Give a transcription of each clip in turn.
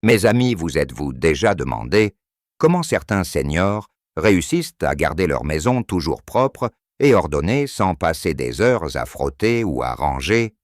Mes amis, vous êtes-vous déjà demandé comment certains seniors réussissent à garder leur maison toujours propre et ordonnée sans passer des heures à frotter ou à ranger?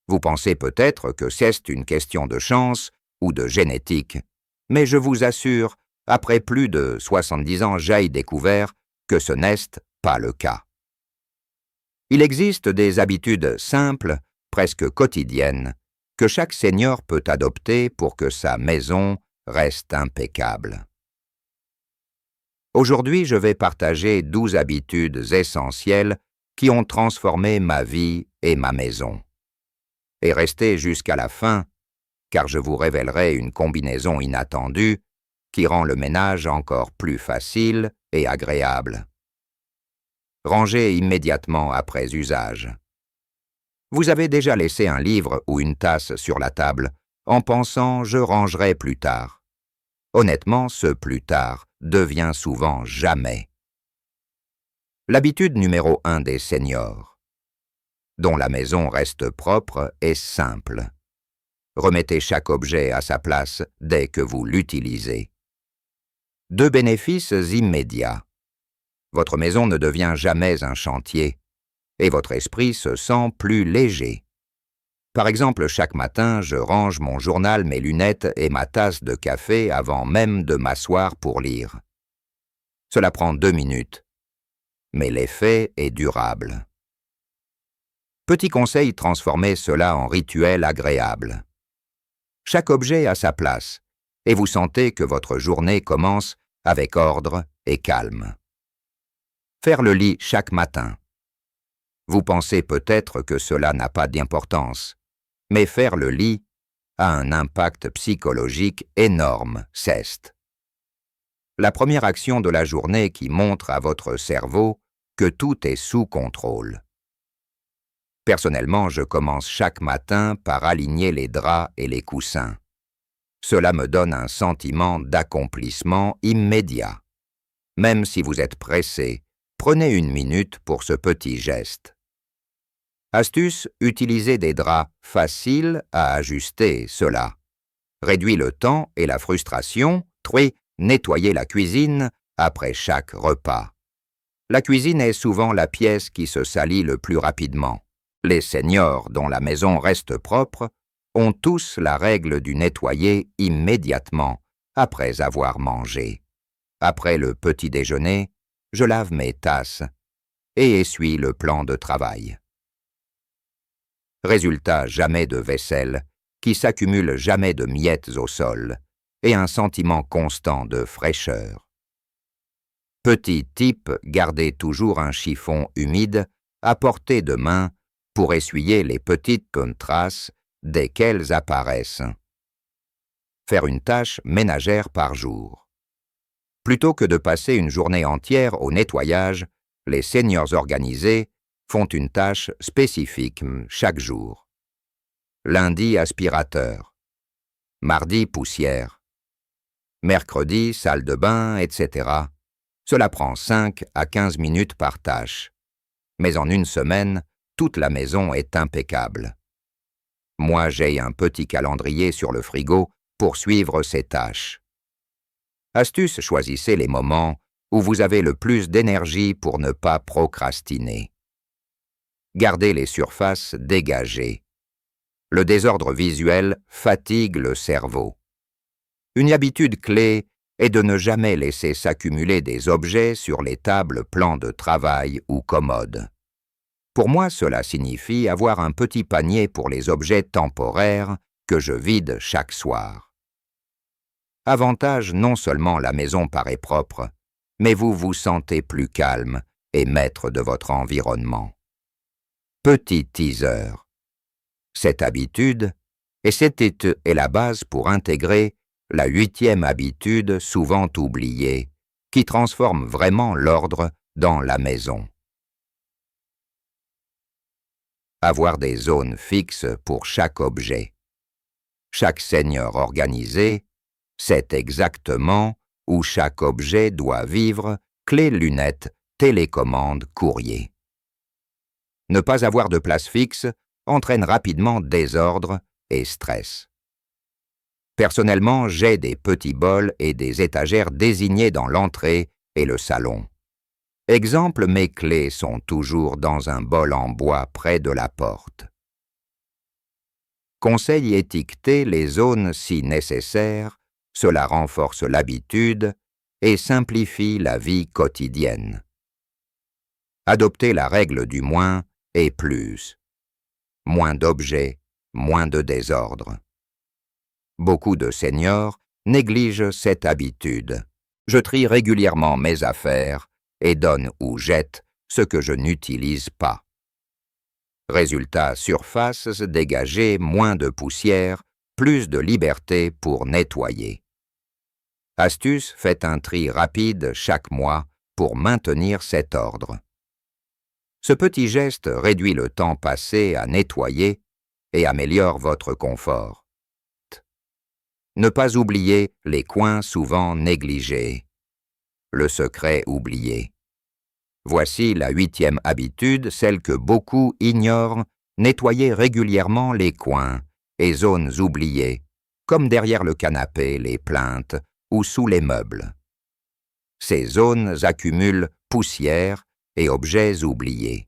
Vous pensez peut-être que c'est une question de chance ou de génétique, mais je vous assure, après plus de 70 ans, j'ai découvert que ce n'est pas le cas. Il existe des habitudes simples, presque quotidiennes, que chaque senior peut adopter pour que sa maison reste impeccable. Aujourd'hui, je vais partager 12 habitudes essentielles qui ont transformé ma vie et ma maison. Et restez jusqu'à la fin, car je vous révélerai une combinaison inattendue qui rend le ménage encore plus facile et agréable. Rangez immédiatement après usage. Vous avez déjà laissé un livre ou une tasse sur la table en pensant « je rangerai plus tard ». Honnêtement, ce « plus tard » devient souvent « jamais ». L'habitude numéro 1 des seniors, dont la maison reste propre, est simple. Remettez chaque objet à sa place dès que vous l'utilisez. 2 bénéfices immédiats. Votre maison ne devient jamais un chantier et votre esprit se sent plus léger. Par exemple, chaque matin, je range mon journal, mes lunettes et ma tasse de café avant même de m'asseoir pour lire. Cela prend 2 minutes, mais l'effet est durable. Petit conseil, transformez cela en rituel agréable. Chaque objet a sa place, et vous sentez que votre journée commence avec ordre et calme. Faire le lit chaque matin. Vous pensez peut-être que cela n'a pas d'importance, mais faire le lit a un impact psychologique énorme, c'est la première action de la journée qui montre à votre cerveau que tout est sous contrôle. Personnellement, je commence chaque matin par aligner les draps et les coussins. Cela me donne un sentiment d'accomplissement immédiat. Même si vous êtes pressé, prenez 1 minute pour ce petit geste. Astuce, utilisez des draps faciles à ajuster, cela réduit le temps et la frustration. 3. Nettoyez la cuisine après chaque repas. La cuisine est souvent la pièce qui se salit le plus rapidement. Les seniors dont la maison reste propre ont tous la règle du nettoyer immédiatement après avoir mangé. Après le petit déjeuner, je lave mes tasses et essuie le plan de travail. Résultat, jamais de vaisselle, qui s'accumule jamais de miettes au sol, et un sentiment constant de fraîcheur. Petit tip, gardez toujours un chiffon humide à portée de main pour essuyer les petites traces dès qu'elles apparaissent. Faire une tâche ménagère par jour. Plutôt que de passer une journée entière au nettoyage, les seniors organisés font une tâche spécifique chaque jour. Lundi, aspirateur. Mardi, poussière. Mercredi, salle de bain, etc. Cela prend 5 à 15 minutes par tâche. Mais en 1 semaine, toute la maison est impeccable. Moi, j'ai un petit calendrier sur le frigo pour suivre ces tâches. Astuce, choisissez les moments où vous avez le plus d'énergie pour ne pas procrastiner. Gardez les surfaces dégagées. Le désordre visuel fatigue le cerveau. Une habitude clé est de ne jamais laisser s'accumuler des objets sur les tables, plans de travail ou commodes. Pour moi, cela signifie avoir un petit panier pour les objets temporaires que je vide chaque soir. Avantage, non seulement la maison paraît propre, mais vous vous sentez plus calme et maître de votre environnement. Petit teaser. Cette habitude, et c'était la base pour intégrer la 8e habitude souvent oubliée, qui transforme vraiment l'ordre dans la maison. Avoir des zones fixes pour chaque objet. Chaque senior organisé sait exactement où chaque objet doit vivre, clé, lunettes, télécommande, courrier. Ne pas avoir de place fixe entraîne rapidement désordre et stress. Personnellement, j'ai des petits bols et des étagères désignés dans l'entrée et le salon. Exemple, mes clés sont toujours dans un bol en bois près de la porte. Conseil étiqueter les zones si nécessaire, cela renforce l'habitude et simplifie la vie quotidienne. Adoptez la règle du moins et plus. Moins d'objets, moins de désordre. Beaucoup de seniors négligent cette habitude. Je trie régulièrement mes affaires et donne ou jette ce que je n'utilise pas. Résultat, surfaces dégagées, moins de poussière, plus de liberté pour nettoyer. Astuce, faites un tri rapide chaque mois pour maintenir cet ordre. Ce petit geste réduit le temps passé à nettoyer et améliore votre confort. Ne pas oublier les coins souvent négligés. Le secret oublié. Voici la 8e habitude, celle que beaucoup ignorent, nettoyer régulièrement les coins et zones oubliées, comme derrière le canapé, les plinthes ou sous les meubles. Ces zones accumulent poussière et objets oubliés.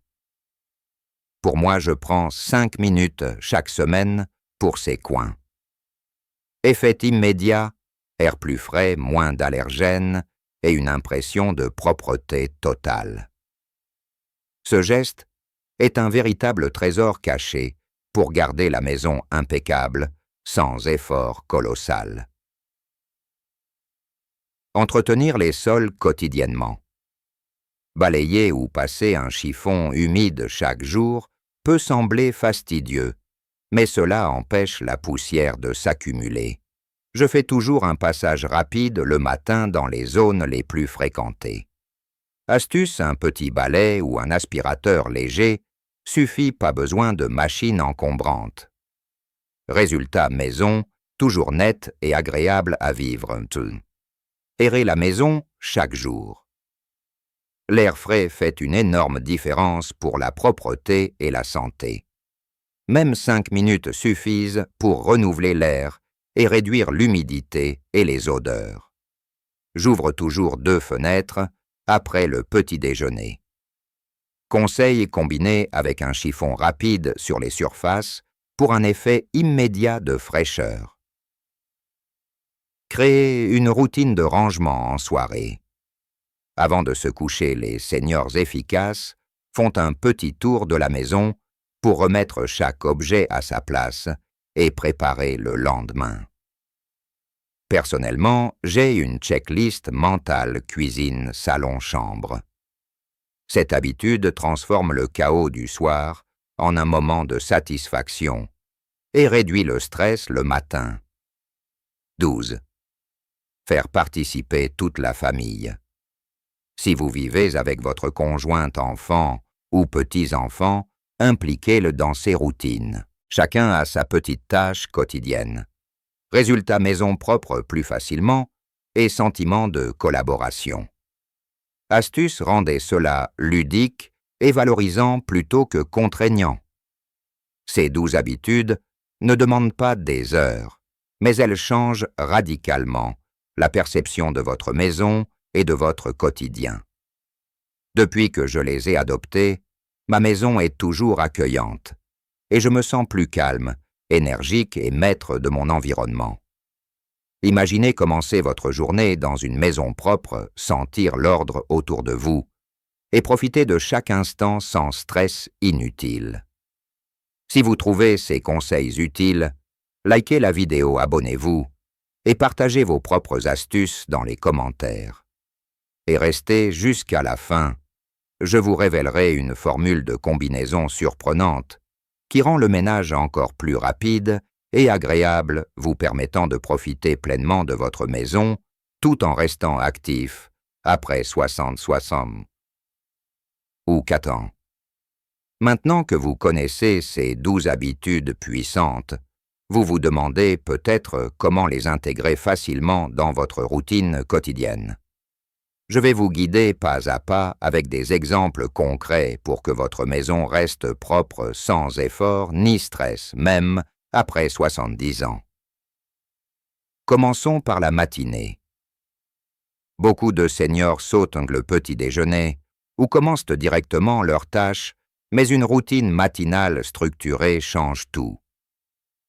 Pour moi, je prends 5 minutes chaque semaine pour ces coins. Effet immédiat, air plus frais, moins d'allergènes et une impression de propreté totale. Ce geste est un véritable trésor caché pour garder la maison impeccable, sans effort colossal. Entretenir les sols quotidiennement. Balayer ou passer un chiffon humide chaque jour peut sembler fastidieux, mais cela empêche la poussière de s'accumuler. Je fais toujours un passage rapide le matin dans les zones les plus fréquentées. Astuce, un petit balai ou un aspirateur léger suffit, pas besoin de machine encombrante. Résultat maison, toujours net et agréable à vivre. Aérer la maison chaque jour. L'air frais fait une énorme différence pour la propreté et la santé. Même 5 minutes suffisent pour renouveler l'air et réduire l'humidité et les odeurs. J'ouvre toujours 2 fenêtres après le petit déjeuner. Conseil combiné avec un chiffon rapide sur les surfaces pour un effet immédiat de fraîcheur. Créer une routine de rangement en soirée. Avant de se coucher, les seniors efficaces font un petit tour de la maison pour remettre chaque objet à sa place et préparer le lendemain. Personnellement, j'ai une checklist mentale cuisine, salon, chambre. Cette habitude transforme le chaos du soir en un moment de satisfaction et réduit le stress le matin. 12. Faire participer toute la famille. Si vous vivez avec votre conjointe enfant ou petits-enfants, impliquez-le dans ses routines. Chacun a sa petite tâche quotidienne. Résultat maison propre plus facilement et sentiment de collaboration. Astuce, rendez cela ludique et valorisant plutôt que contraignant. Ces 12 habitudes ne demandent pas des heures, mais elles changent radicalement la perception de votre maison et de votre quotidien. Depuis que je les ai adoptées, ma maison est toujours accueillante et je me sens plus calme, énergique et maître de mon environnement. Imaginez commencer votre journée dans une maison propre, sentir l'ordre autour de vous et profiter de chaque instant sans stress inutile. Si vous trouvez ces conseils utiles, likez la vidéo, abonnez-vous et partagez vos propres astuces dans les commentaires. Et restez jusqu'à la fin. Je vous révélerai une formule de combinaison surprenante qui rend le ménage encore plus rapide et agréable, vous permettant de profiter pleinement de votre maison tout en restant actif après 60 ou 4 ans. Maintenant que vous connaissez ces 12 habitudes puissantes, vous vous demandez peut-être comment les intégrer facilement dans votre routine quotidienne. Je vais vous guider pas à pas avec des exemples concrets pour que votre maison reste propre sans effort ni stress, même après 70 ans. Commençons par la matinée. Beaucoup de seniors sautent le petit déjeuner ou commencent directement leurs tâches, mais une routine matinale structurée change tout.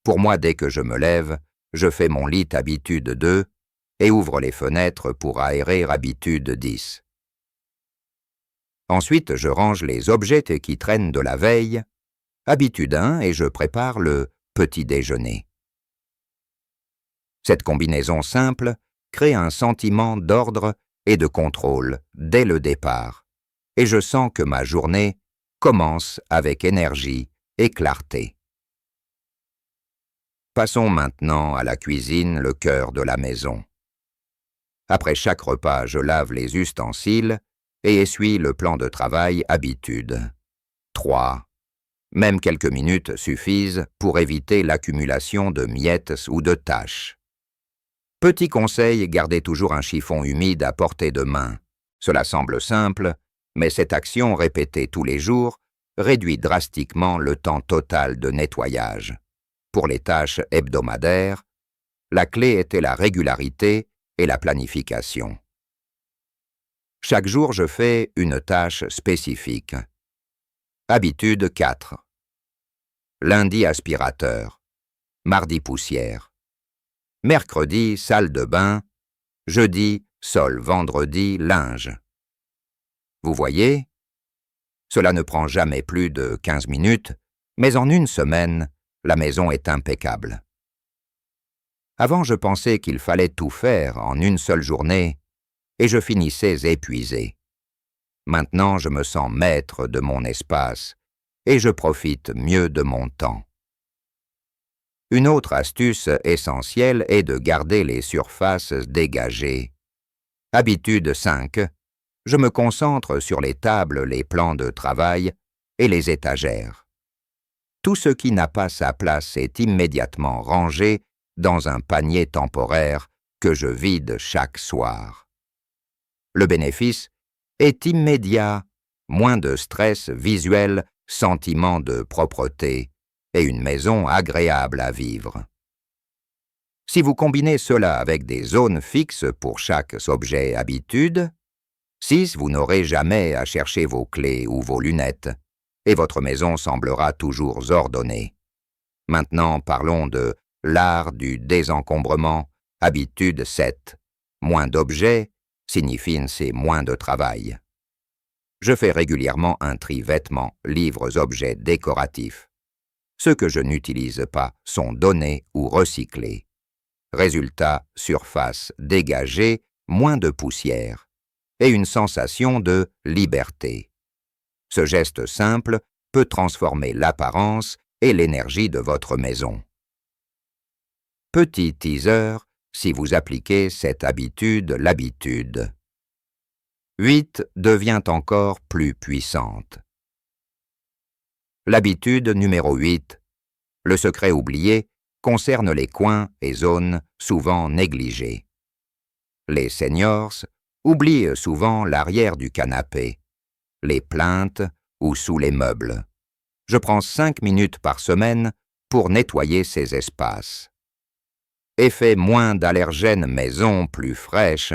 Pour moi, dès que je me lève, je fais mon lit habitude 2 et ouvre les fenêtres pour aérer habitude 10. Ensuite, je range les objets qui traînent de la veille, habitude 1, et je prépare le petit déjeuner. Cette combinaison simple crée un sentiment d'ordre et de contrôle dès le départ, et je sens que ma journée commence avec énergie et clarté. Passons maintenant à la cuisine, le cœur de la maison. Après chaque repas, je lave les ustensiles et essuie le plan de travail habitude. 3. Même quelques minutes suffisent pour éviter l'accumulation de miettes ou de taches. Petit conseil, gardez toujours un chiffon humide à portée de main. Cela semble simple, mais cette action répétée tous les jours réduit drastiquement le temps total de nettoyage. Pour les tâches hebdomadaires, la clé était la régularité et la planification. Chaque jour, je fais une tâche spécifique. Habitude 4. Lundi, aspirateur. Mardi, poussière. Mercredi, salle de bain. Jeudi, sol. Vendredi, linge. Vous voyez, cela ne prend jamais plus de 15 minutes, mais en une semaine, la maison est impeccable. Avant, je pensais qu'il fallait tout faire en une seule journée, et je finissais épuisé. Maintenant, je me sens maître de mon espace, et je profite mieux de mon temps. Une autre astuce essentielle est de garder les surfaces dégagées. Habitude 5. Je me concentre sur les tables, les plans de travail et les étagères. Tout ce qui n'a pas sa place est immédiatement rangé dans un panier temporaire que je vide chaque soir. Le bénéfice est immédiat, moins de stress visuel, sentiment de propreté et une maison agréable à vivre. Si vous combinez cela avec des zones fixes pour chaque objet habitude, 6. Vous n'aurez jamais à chercher vos clés ou vos lunettes, et votre maison semblera toujours ordonnée. Maintenant, parlons de l'art du désencombrement, habitude 7. Moins d'objets signifie c'est moins de travail. Je fais régulièrement un tri vêtements, livres, objets décoratifs. Ceux que je n'utilise pas sont donnés ou recyclés. Résultat, surface dégagée, moins de poussière, et une sensation de liberté. Ce geste simple peut transformer l'apparence et l'énergie de votre maison. Petit teaser, si vous appliquez cette habitude, l'habitude 8 devient encore plus puissante. L'habitude numéro 8, le secret oublié, concerne les coins et zones souvent négligés. Les seniors oublient souvent l'arrière du canapé, les plinthes ou sous les meubles. Je prends 5 minutes par semaine pour nettoyer ces espaces. Effet moins d'allergènes maison plus fraîche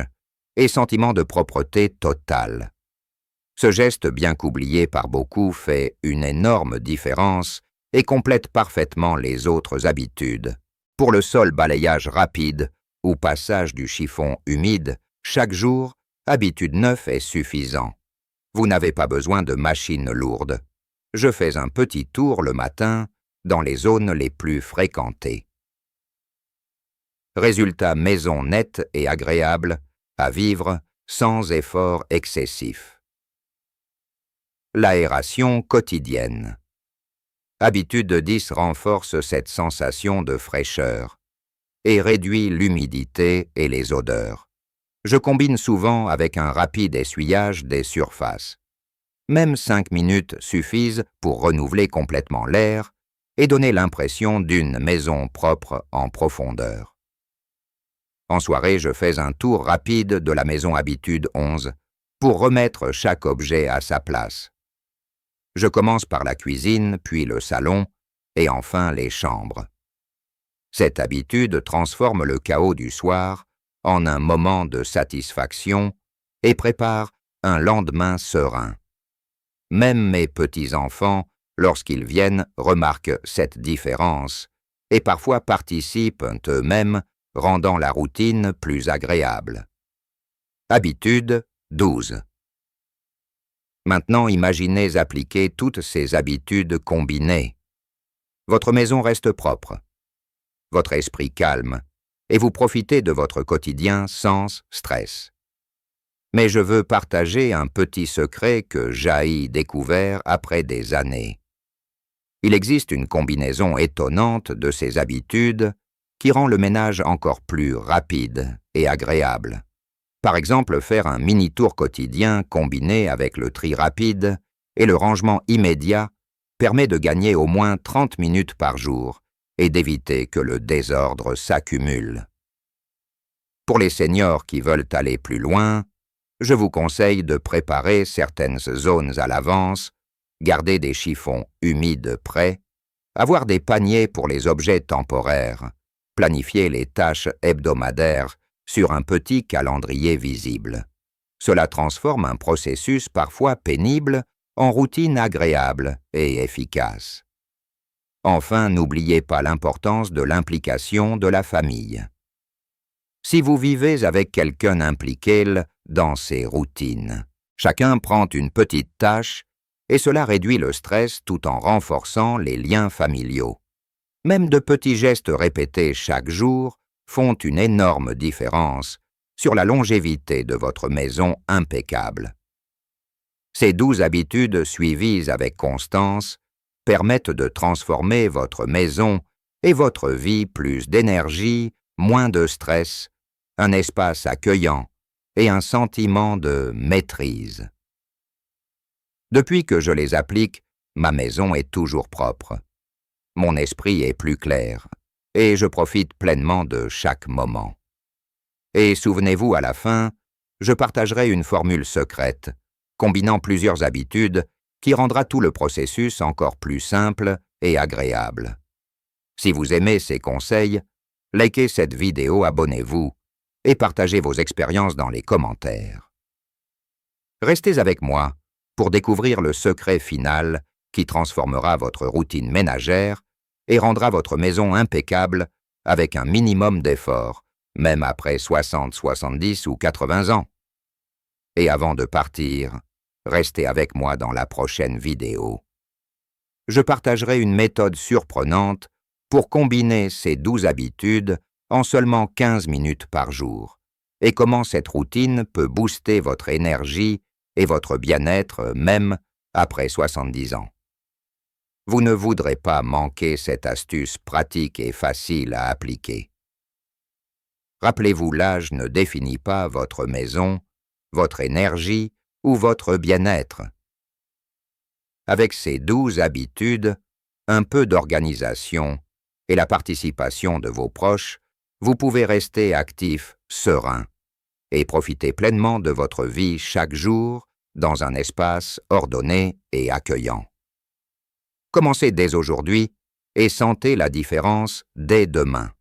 et sentiment de propreté totale. Ce geste bien qu'oublié par beaucoup fait une énorme différence et complète parfaitement les autres habitudes. Pour le seul balayage rapide ou passage du chiffon humide, chaque jour, habitude 9 est suffisant. Vous n'avez pas besoin de machines lourdes. Je fais un petit tour le matin dans les zones les plus fréquentées. Résultat, maison nette et agréable à vivre sans effort excessif. L'aération quotidienne. Habitude 10 renforce cette sensation de fraîcheur et réduit l'humidité et les odeurs. Je combine souvent avec un rapide essuyage des surfaces. Même 5 minutes suffisent pour renouveler complètement l'air et donner l'impression d'une maison propre en profondeur. En soirée, je fais un tour rapide de la maison habitude 11 pour remettre chaque objet à sa place. Je commence par la cuisine, puis le salon et enfin les chambres. Cette habitude transforme le chaos du soir en un moment de satisfaction et prépare un lendemain serein. Même mes petits-enfants, lorsqu'ils viennent, remarquent cette différence et parfois participent eux-mêmes, rendant la routine plus agréable. Habitude 12. Maintenant, imaginez appliquer toutes ces habitudes combinées. Votre maison reste propre, votre esprit calme, et vous profitez de votre quotidien sans stress. Mais je veux partager un petit secret que j'ai découvert après des années. Il existe une combinaison étonnante de ces habitudes qui rend le ménage encore plus rapide et agréable. Par exemple, faire un mini-tour quotidien combiné avec le tri rapide et le rangement immédiat permet de gagner au moins 30 minutes par jour et d'éviter que le désordre s'accumule. Pour les seniors qui veulent aller plus loin, je vous conseille de préparer certaines zones à l'avance, garder des chiffons humides prêts, avoir des paniers pour les objets temporaires, planifier les tâches hebdomadaires sur un petit calendrier visible. Cela transforme un processus parfois pénible en routine agréable et efficace. Enfin, n'oubliez pas l'importance de l'implication de la famille. Si vous vivez avec quelqu'un impliqué dans ces routines, chacun prend une petite tâche et cela réduit le stress tout en renforçant les liens familiaux. Même de petits gestes répétés chaque jour font une énorme différence sur la longévité de votre maison impeccable. Ces 12 habitudes suivies avec constance permettent de transformer votre maison et votre vie plus d'énergie, moins de stress, un espace accueillant et un sentiment de maîtrise. Depuis que je les applique, ma maison est toujours propre. Mon esprit est plus clair et je profite pleinement de chaque moment. Et souvenez-vous, à la fin, je partagerai une formule secrète, combinant plusieurs habitudes, qui rendra tout le processus encore plus simple et agréable. Si vous aimez ces conseils, likez cette vidéo, abonnez-vous et partagez vos expériences dans les commentaires. Restez avec moi pour découvrir le secret final qui transformera votre routine ménagère et rendra votre maison impeccable avec un minimum d'effort, même après 60, 70 ou 80 ans. Et avant de partir, restez avec moi dans la prochaine vidéo. Je partagerai une méthode surprenante pour combiner ces 12 habitudes en seulement 15 minutes par jour, et comment cette routine peut booster votre énergie et votre bien-être même après 70 ans. Vous ne voudrez pas manquer cette astuce pratique et facile à appliquer. Rappelez-vous, l'âge ne définit pas votre maison, votre énergie ou votre bien-être. Avec ces 12 habitudes, un peu d'organisation et la participation de vos proches, vous pouvez rester actif, serein et profiter pleinement de votre vie chaque jour dans un espace ordonné et accueillant. Commencez dès aujourd'hui et sentez la différence dès demain.